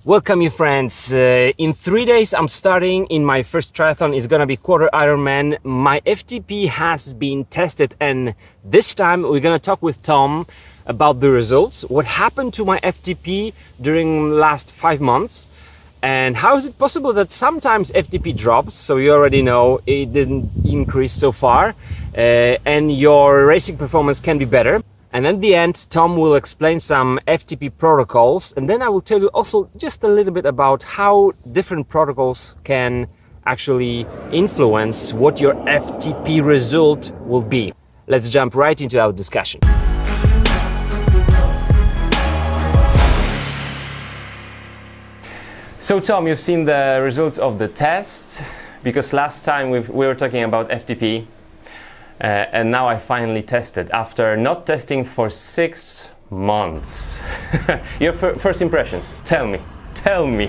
Welcome you friends. In 3 days I'm starting in my first triathlon. It's gonna be quarter Ironman. My FTP has been tested and this time we're gonna talk with Tom about the results. What happened to my FTP during last 5 months and how is it possible that sometimes FTP drops, so you already know it didn't increase so far, and your racing performance can be better. And at the end, Tom will explain some FTP protocols, and then I will tell you also just a little bit about how different protocols can actually influence what your FTP result will be. Let's jump right into our discussion. So Tom, you've seen the results of the test, because last time we were talking about FTP. And now I finally tested after not testing for 6 months. Your first impressions, tell me.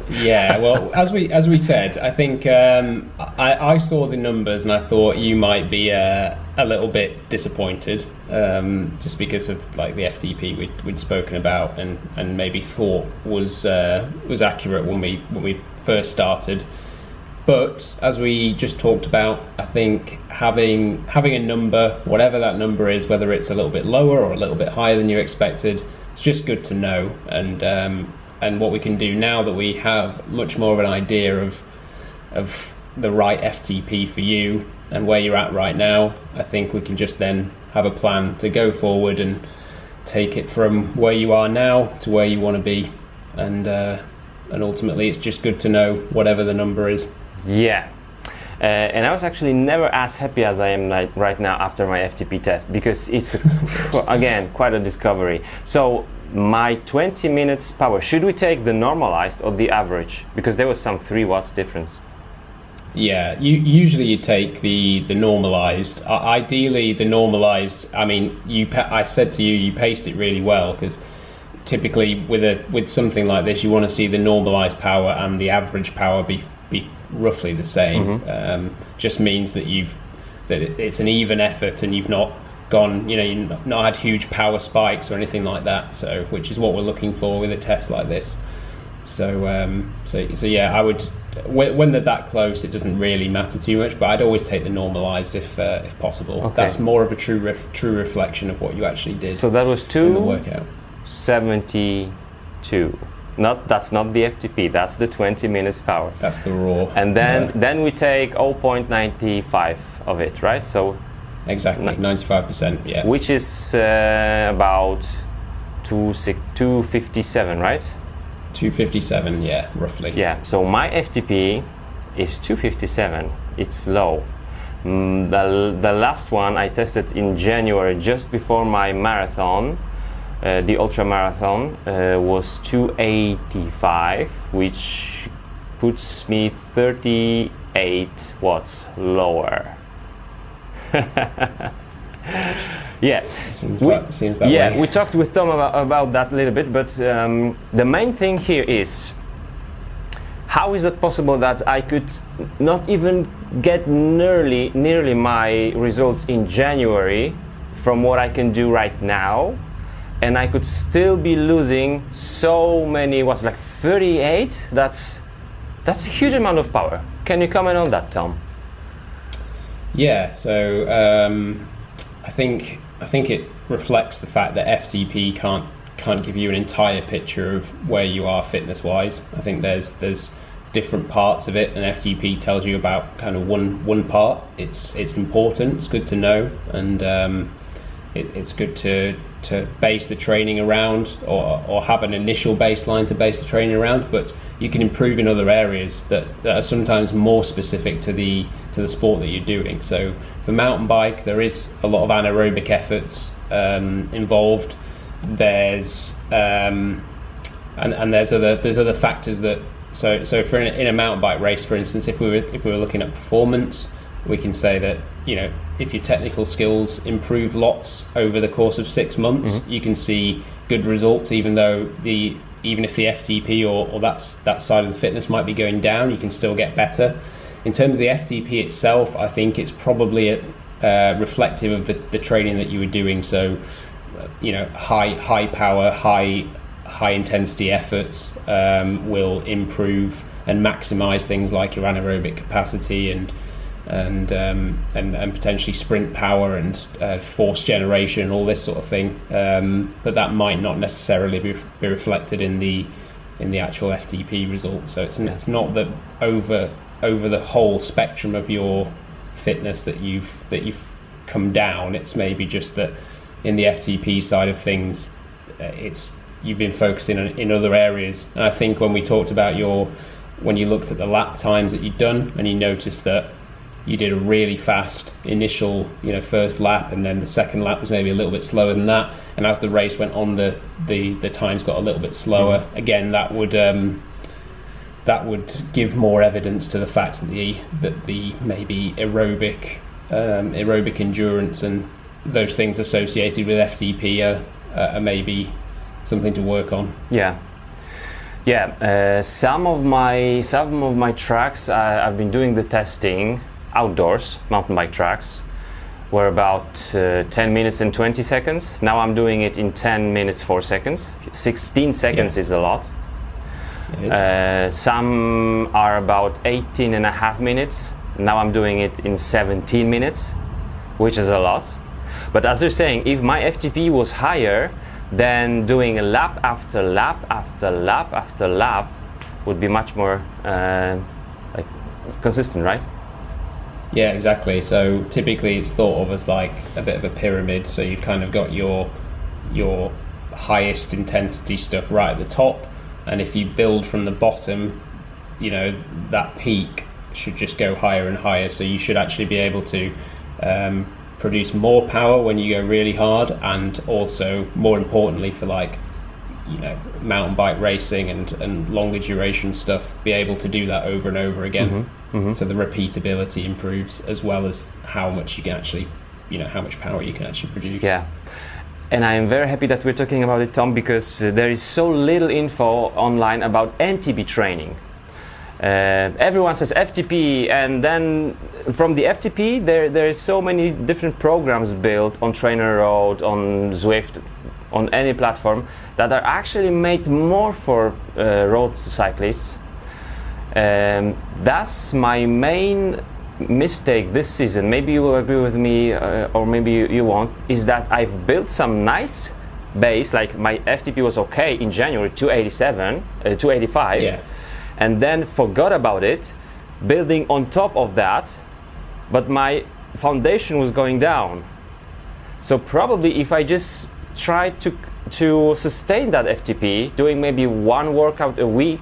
Yeah, well, as we said, I think I saw the numbers and I thought you might be a little bit disappointed, just because of like the FTP we'd spoken about and maybe thought was accurate when we first started. But as we just talked about, I think having a number, whatever that number is, whether it's a little bit lower or a little bit higher than you expected, it's just good to know. And what we can do now that we have much more of an idea of the right FTP for you and where you're at right now, I think we can just then have a plan to go forward and take it from where you are now to where you want to be. And ultimately, it's just good to know whatever the number is. Yeah, and I was actually never as happy as I am right now after my FTP test, because it's again quite a discovery. So my 20 minutes power, should we take the normalized or the average? Because there was some 3 watts difference. Yeah, usually you take the normalized. Ideally, the normalized. I mean, I said to you, you paced it really well, because typically with something like this, you want to see the normalized power and the average power be roughly the same. Just means that it's an even effort and you've not gone, you've not had huge power spikes or anything like that. So, which is what we're looking for with a test like this. So yeah, I would, when they're that close, it doesn't really matter too much. But I'd always take the normalized if possible. Okay. That's more of a true reflection of what you actually did. So that was in the workout. 72. That's not the FTP, that's the 20 minutes power. That's the raw. And then we take 0.95 of it, right? So exactly, 95%, yeah. Which is about 257, right? 257, yeah, roughly. Yeah, so my FTP is 257, it's low. The last one I tested in January, just before my marathon, the ultra marathon, was 285, which puts me 38 watts lower. Yeah, seems that way. Yeah, we talked with Tom about that a little bit, but the main thing here is, how is it possible that I could not even get nearly my results in January from what I can do right now, and I could still be losing so many watts, like 38? That's a huge amount of power. Can you comment on that, Tom? Yeah, so I think it reflects the fact that FTP can't give you an entire picture of where you are fitness-wise. I think there's different parts of it, and FTP tells you about kind of one part. It's important. It's good to know, and it's good to base the training around, or have an initial baseline to base the training around. But you can improve in other areas that are sometimes more specific to the sport that you're doing. So for mountain bike, there is a lot of anaerobic efforts involved. There's and there's other factors that. So for in a mountain bike race, for instance, if we were looking at performance, we can say that if your technical skills improve lots over the course of 6 months, you can see good results, even if the FTP or that side of the fitness might be going down, you can still get better. In terms of the FTP itself, I think it's probably reflective of the training that you were doing. So high power, high high intensity efforts will improve and maximize things like your anaerobic capacity and potentially sprint power and force generation, all this sort of thing. But that might not necessarily be reflected in the actual FTP result. So it's not that over the whole spectrum of your fitness that you've come down. It's maybe just that in the FTP side of things, you've been focusing in other areas. And I think when we talked about when you looked at the lap times that you'd done and you noticed that you did a really fast initial, first lap, and then the second lap was maybe a little bit slower than that. And as the race went on, the times got a little bit slower. Mm-hmm. Again, that would give more evidence to the fact that the maybe aerobic endurance and those things associated with FTP are maybe something to work on. Some of my tracks, I've been doing the testing outdoors, mountain bike tracks, were about 10 minutes and 20 seconds. Now I'm doing it in 10 minutes 4 seconds. 16 seconds is a lot. Some are about 18 and a half minutes. Now I'm doing it in 17 minutes, which is a lot. But as you're saying, if my FTP was higher, then doing a lap after lap after lap after lap would be much more consistent, right? Yeah, exactly. So typically it's thought of as like a bit of a pyramid. So you've kind of got your highest intensity stuff right at the top, and if you build from the bottom, that peak should just go higher and higher. So you should actually be able to produce more power when you go really hard, and also more importantly for mountain bike racing and longer duration stuff, be able to do that over and over again. Mm-hmm. Mm-hmm. So the repeatability improves, as well as how much you can actually, how much power you can actually produce. Yeah. And I am very happy that we're talking about it, Tom, because there is so little info online about MTB training. Everyone says FTP, and then from the FTP there is so many different programs built on Trainer Road, on Zwift, on any platform, that are actually made more for road cyclists. That's my main mistake this season. Maybe you will agree with me, or maybe you won't, is that I've built some nice base, like my FTP was okay in January, 285, and then forgot about it, building on top of that, but my foundation was going down. So probably if I just try to sustain that FTP, doing maybe one workout a week,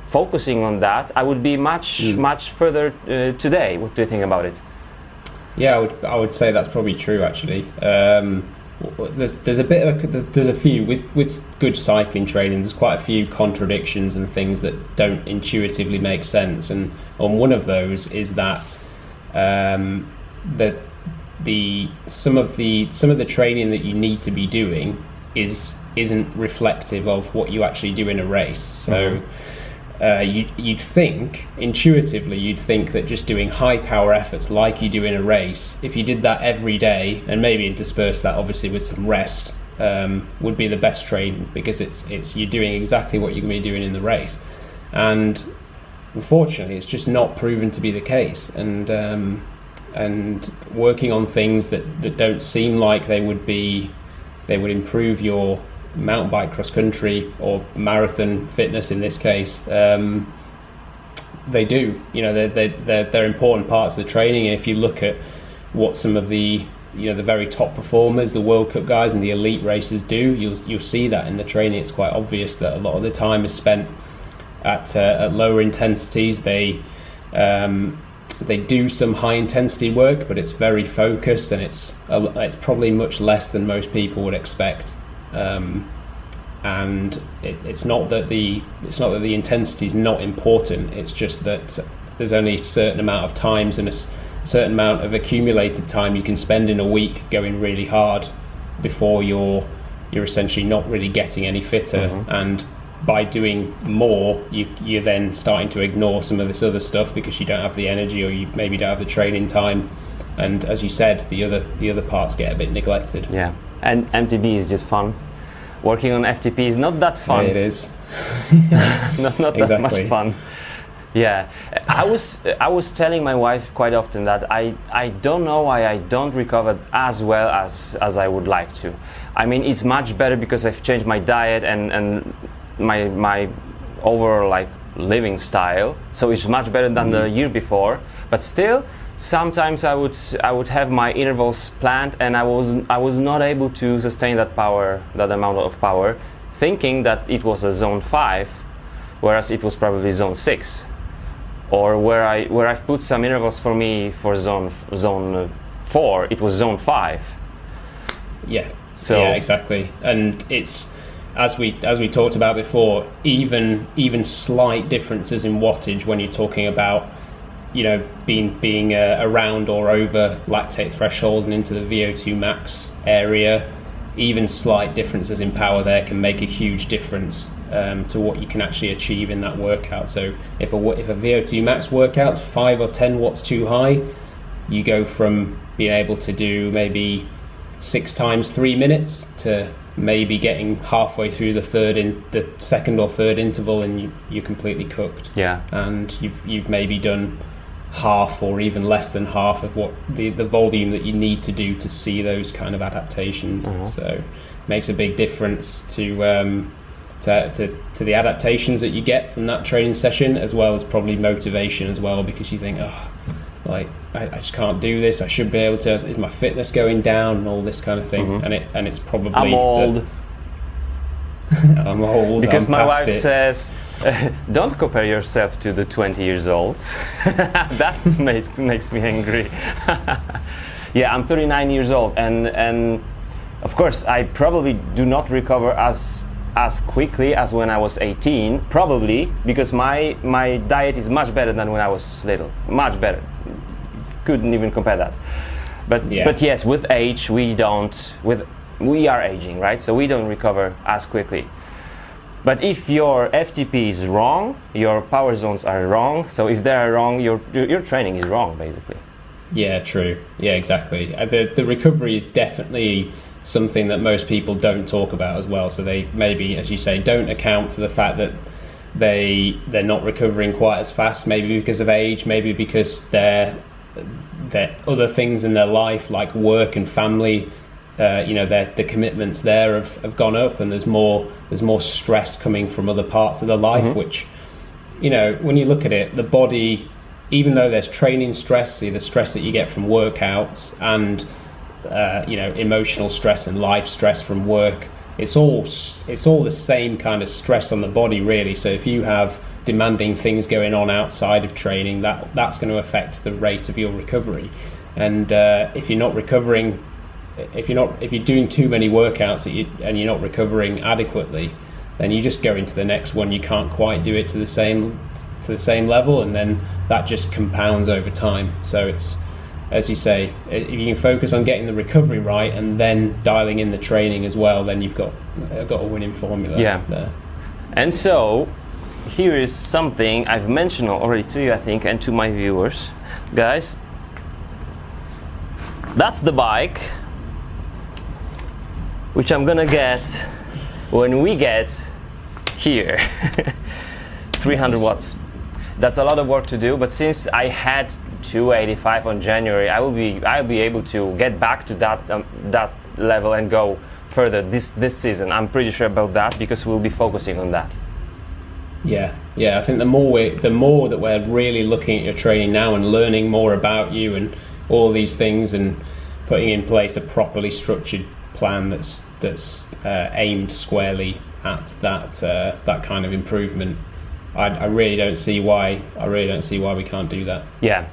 focusing on that, I would be much further today. What do you think about it? Yeah, I would say that's probably true actually. There's a few with good cycling training. There's quite a few contradictions and things that don't intuitively make sense, and one of those is that some of the training that you need to be doing isn't reflective of what you actually do in a race. So you'd think intuitively that just doing high power efforts like you do in a race, if you did that every day and maybe intersperse that obviously with some rest, would be the best training, because it's you're doing exactly what you're going to be doing in the race. And unfortunately it's just not proven to be the case, and working on things that don't seem like they would improve your mountain bike, cross country or marathon fitness in this case, they do. They're important parts of the training. And if you look at what some of the very top performers, the World Cup guys and the elite racers do, you'll see that in the training. It's quite obvious that a lot of the time is spent at lower intensities. They do some high intensity work, but it's very focused, and it's probably much less than most people would expect. And it's not that the intensity is not important. It's just that there's only a certain amount of times and a certain amount of accumulated time you can spend in a week going really hard before you're essentially not really getting any fitter. Mm-hmm. And by doing more, you're then starting to ignore some of this other stuff because you don't have the energy, or you maybe don't have the training time. And as you said, the other parts get a bit neglected. Yeah, and MTB is just fun. working on FTP is not that fun. It is. not that much fun. Yeah, I was telling my wife quite often that I don't know why I don't recover as well as I would like to. I mean, it's much better because I've changed my diet and my overall like living style, so it's much better than the year before. But still, sometimes I would have my intervals planned, and I was not able to sustain that amount of power, thinking that it was a zone 5, whereas it was probably zone 6, or where I've put some intervals for me for zone 4, it was zone 5. Yeah. So yeah, exactly, and it's as we talked about before, even slight differences in wattage when you're talking about, you know, being around or over lactate threshold and into the VO2 max area, even slight differences in power there can make a huge difference to what you can actually achieve in that workout. So if a VO2 max workout's 5 or 10 watts too high, you go from being able to do maybe 6 times 3 minutes to maybe getting halfway through the second or third interval, and you're completely cooked. Yeah. And you've maybe done half or even less than half of what the volume that you need to do to see those kind of adaptations. So it makes a big difference to the adaptations that you get from that training session, as well as probably motivation as well, because you think, like I just can't do this, I should be able to, is my fitness going down, and all this kind of thing. And it's probably I'm old. I'm old because I'm my wife it. says don't compare yourself to the 20 years olds. That makes me angry. Yeah, I'm 39 years old, and of course I probably do not recover as quickly as when I was 18, probably because my diet is much better than when I was little, much better. Couldn't even compare that. But yes, with age we are aging, right? So we don't recover as quickly. But if your FTP is wrong, your power zones are wrong. So if they are wrong, your training is wrong, basically. Yeah, true. Yeah, exactly. The recovery is definitely something that most people don't talk about as well. So they maybe, as you say, don't account for the fact that they're not recovering quite as fast, maybe because of age, maybe because they're other things in their life like work and family, the commitments there have gone up, and there's more stress coming from other parts of their life, which, you know, when you look at it, the body, even though there's training stress, the stress that you get from workouts and emotional stress and life stress from work, it's all the same kind of stress on the body, really. So if you have demanding things going on outside of training, that's going to affect the rate of your recovery. And if you're not recovering, if you're doing too many workouts and you're not recovering adequately, then you just go into the next one, you can't quite do it to the same level, and then that just compounds over time. So it's, as you say, if you can focus on getting the recovery right and then dialing in the training as well, then you've got a winning formula there. And so here is something I've mentioned already to you, I think, and to my viewers. Guys, that's the bike which I'm gonna get when we get here. 300 watts. That's a lot of work to do, but since I had 285 on January, I'll be able to get back to that level and go further this season. I'm pretty sure about that, because we'll be focusing on that. Yeah, I think the more that we're really looking at your training now and learning more about you and all these things, and putting in place a properly structured plan that's aimed squarely at that kind of improvement, I really don't see why we can't do that. Yeah.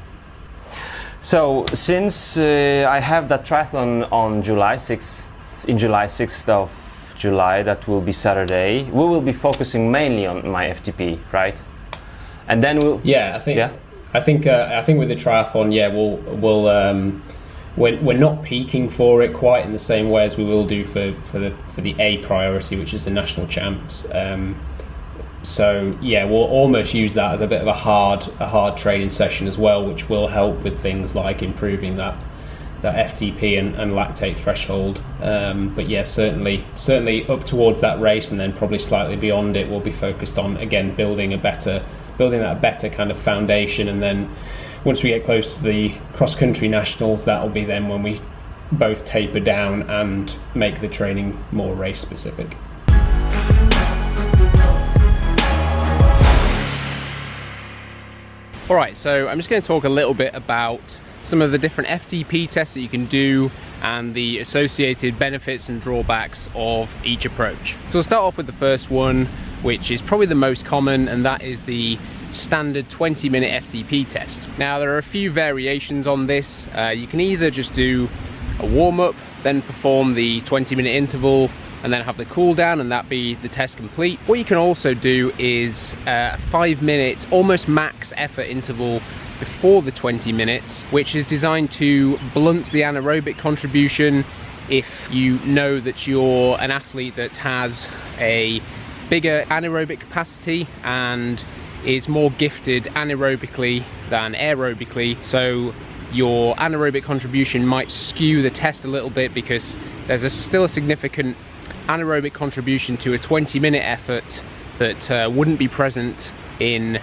So since I have that triathlon on July 6th of July, that will be Saturday, we will be focusing mainly on my FTP, right? And then we'll. Yeah, I think with the triathlon, we're not peaking for it quite in the same way as we will do for the A priority, which is the national champs. So yeah, we'll almost use that as a bit of a hard training session as well, which will help with things like improving that that FTP and lactate threshold. But yeah, certainly up towards that race, and then probably slightly beyond it, we'll be focused on, again, building that better kind of foundation. And then once we get close to the cross-country nationals, that'll be then when we both taper down and make the training more race specific. Alright, so I'm just going to talk a little bit about some of the different FTP tests that you can do and the associated benefits and drawbacks of each approach. So we'll start off with the first one, which is probably the most common, and that is the standard 20-minute FTP test. Now, there are a few variations on this. You can either just do a warm-up, then perform the 20-minute interval, and then have the cool down, and that be the test complete. What you can also do is a 5-minute almost max effort interval before the 20 minutes, which is designed to blunt the anaerobic contribution if you know that you're an athlete that has a bigger anaerobic capacity and is more gifted anaerobically than aerobically. So your anaerobic contribution might skew the test a little bit, because there's still a significant anaerobic contribution to a 20-minute effort that wouldn't be present in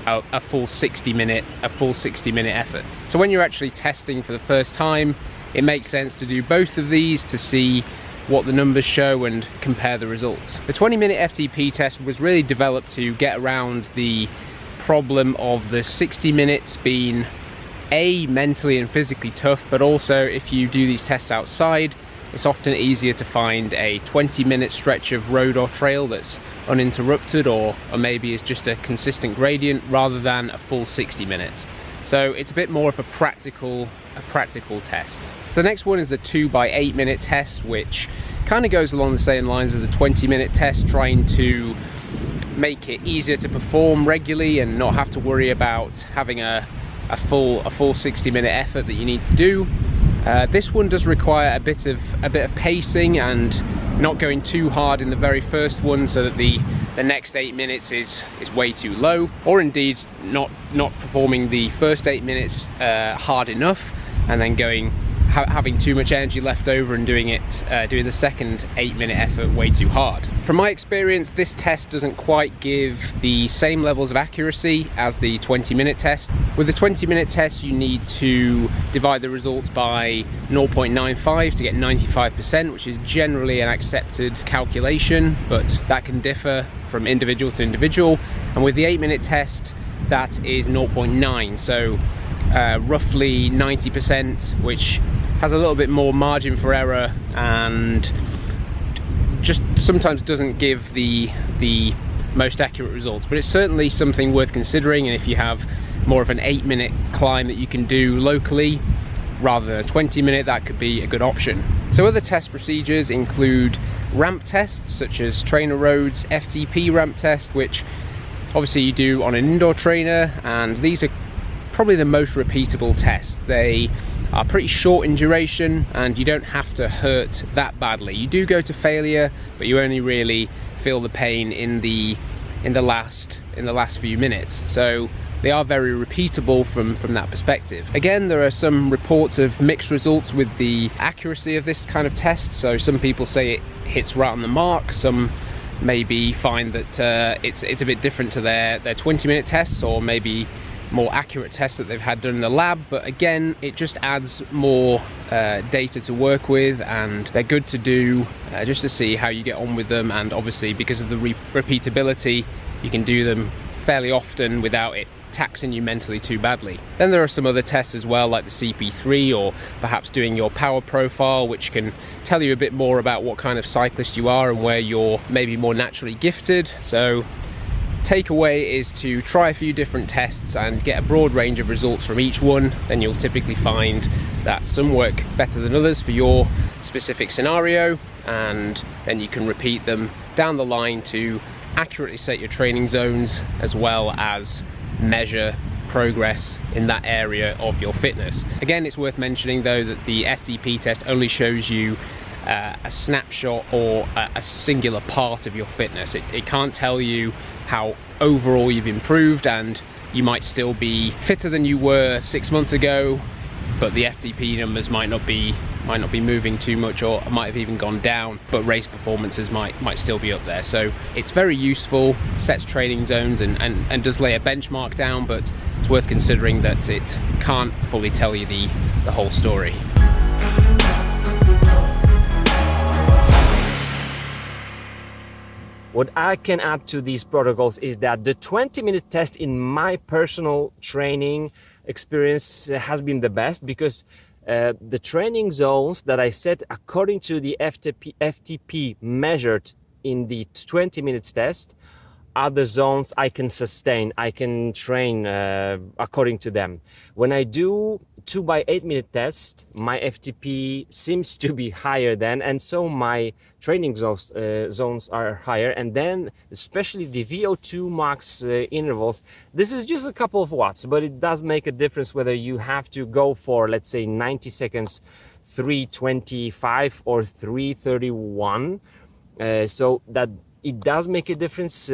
a full 60-minute effort. So when you're actually testing for the first time, it makes sense to do both of these to see what the numbers show and compare the results. The 20-minute FTP test was really developed to get around the problem of the 60 minutes being mentally and physically tough, but also if you do these tests outside, it's often easier to find a 20-minute stretch of road or trail that's uninterrupted, or maybe is just a consistent gradient, rather than a full 60 minutes. So it's a bit more of a practical test. So the next one is the 2x8 minute test, which kind of goes along the same lines as the 20-minute test, trying to make it easier to perform regularly and not have to worry about having a full 60-minute effort that you need to do. This one does require a bit of pacing and not going too hard in the very first one, so that the next 8 minutes is way too low, or indeed not performing the first 8 minutes hard enough, and then having too much energy left over and doing the second 8-minute effort way too hard. From my experience, this test doesn't quite give the same levels of accuracy as the 20-minute test. With the 20-minute test, you need to divide the results by 0.95 to get 95%, which is generally an accepted calculation, but that can differ from individual to individual. And with the 8-minute test, that is 0.9, so roughly 90%, which has a little bit more margin for error and just sometimes doesn't give the most accurate results. But it's certainly something worth considering, and if you have more of an 8-minute climb that you can do locally rather than a 20-minute, that could be a good option. So other test procedures include ramp tests, such as trainer roads, FTP ramp test, which obviously you do on an indoor trainer, and these are probably the most repeatable tests. They are pretty short in duration, and you don't have to hurt that badly. You do go to failure, but you only really feel the pain in the last few minutes. So they are very repeatable from that perspective. Again, there are some reports of mixed results with the accuracy of this kind of test. So some people say it hits right on the mark, some maybe find that it's a bit different to their 20-minute tests, or maybe more accurate tests that they've had done in the lab. But again, it just adds more data to work with, and they're good to do just to see how you get on with them. And obviously, because of the repeatability, you can do them fairly often without it taxing you mentally too badly. Then there are some other tests as well, like the CP3, or perhaps doing your power profile, which can tell you a bit more about what kind of cyclist you are and where you're maybe more naturally gifted. So takeaway is to try a few different tests and get a broad range of results from each one. Then you'll typically find that some work better than others for your specific scenario, and then you can repeat them down the line to accurately set your training zones, as well as measure progress in that area of your fitness. Again, it's worth mentioning though that the FTP test only shows you a snapshot or a singular part of your fitness. It can't tell you how overall you've improved, and you might still be fitter than you were 6 months ago, but the FTP numbers might not be moving too much, or might have even gone down, but race performances might still be up there. So it's very useful, sets training zones and does lay a benchmark down, but it's worth considering that it can't fully tell you the whole story. What I can add to these protocols is that the 20-minute test in my personal training experience has been the best, because the training zones that I set according to the FTP measured in the 20 minutes test are the zones I can sustain, I can train according to them. When I do 2 by 8 minute test, my FTP seems to be higher then, and so my training zones are higher, and then especially the VO2 max intervals, this is just a couple of watts, but it does make a difference whether you have to go for, let's say, 90 seconds 3:25 or 3:31, so that it does make a difference.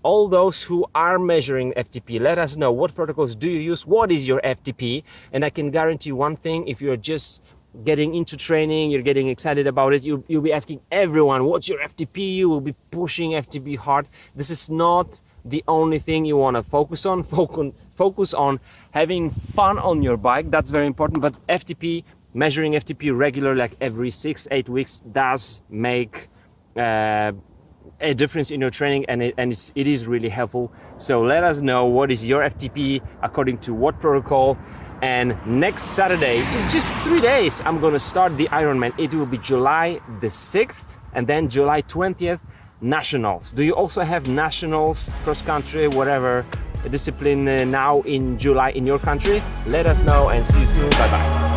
All those who are measuring FTP, let us know what protocols do you use, what is your FTP, and I can guarantee one thing: if you're just getting into training, you're getting excited about it, you'll be asking everyone, what's your FTP? You will be pushing FTP hard. This is not the only thing you want to focus on. Focus on having fun on your bike, that's very important, but FTP, measuring FTP regular, like every 6-8 weeks, does make a difference in your training, and it is really helpful. So let us know what is your FTP according to what protocol. And next Saturday, in just 3 days, I'm gonna start the Ironman. It will be July the 6th and then July 20th, Nationals. Do you also have Nationals, cross country, whatever discipline now in July in your country? Let us know and see you soon. Bye bye.